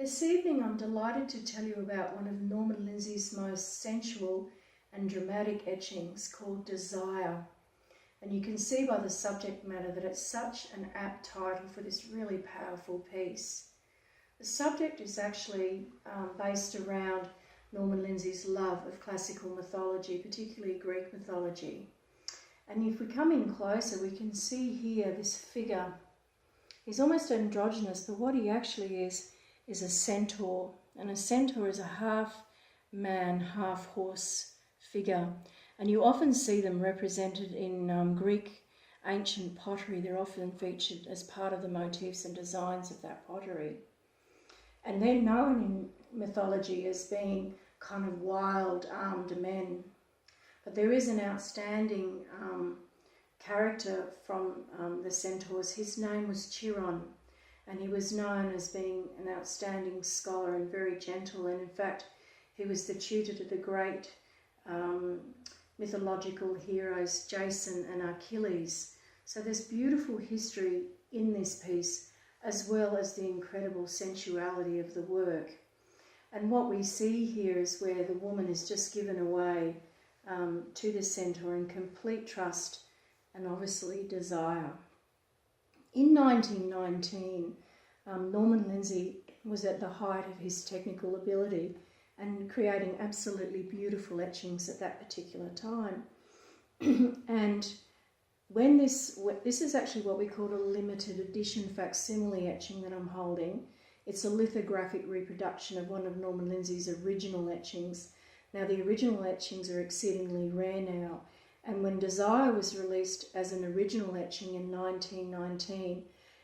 This evening I'm delighted to tell you about one of Norman Lindsay's most sensual and dramatic etchings called Desire. And you can see by the subject matter that it's such an apt title for this really powerful piece. The subject is actually based around Norman Lindsay's love of classical mythology, particularly Greek mythology. And if we come in closer, we can see here this figure. He's almost androgynous, but what he actually is a centaur. And a centaur is a half man, half horse figure. And you often see them represented in Greek ancient pottery. They're often featured as part of the motifs and designs of that pottery. And they're known in mythology as being kind of wild armed men. But there is an outstanding character from the centaurs. His name was Chiron, and he was known as being an outstanding scholar and very gentle. And in fact, he was the tutor to the great mythological heroes Jason and Achilles. So there's beautiful history in this piece, as well as the incredible sensuality of the work. And what we see here is where the woman is just given away to the centaur in complete trust and obviously desire. In 1919, Norman Lindsay was at the height of his technical ability and creating absolutely beautiful etchings at that particular time. And when this is actually what we call a limited edition facsimile etching that I'm holding. It's a lithographic reproduction of one of Norman Lindsay's original etchings. Now, the original etchings are exceedingly rare now, and when Desire was released as an original etching in 1919,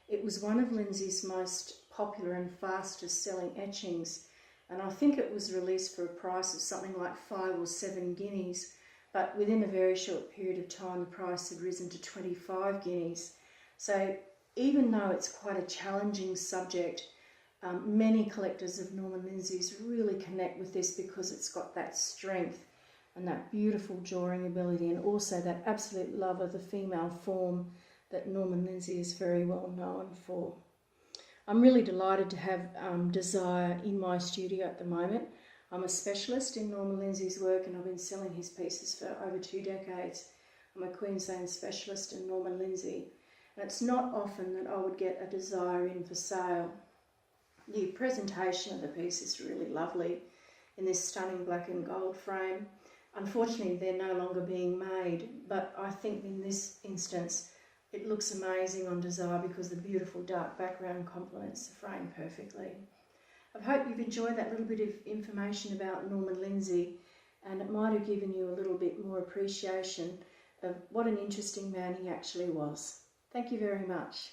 it was one of Lindsay's most popular and fastest selling etchings, and I think it was released for a price of something like 5 or 7 guineas, but within a very short period of time the price had risen to 25 guineas. So even though it's quite a challenging subject, many collectors of Norman Lindsay's really connect with this because it's got that strength and that beautiful drawing ability, and also that absolute love of the female form that Norman Lindsay is very well known for. I'm really delighted to have Desire in my studio at the moment. I'm a specialist in Norman Lindsay's work, and I've been selling his pieces for over 2 decades. I'm a Queensland specialist in Norman Lindsay, and it's not often that I would get a Desire in for sale. The presentation of the piece is really lovely in this stunning black and gold frame. Unfortunately, they're no longer being made, but I think in this instance it looks amazing on Desire because the beautiful dark background complements the frame perfectly. I hope you've enjoyed that little bit of information about Norman Lindsay, and it might have given you a little bit more appreciation of what an interesting man he actually was. Thank you very much.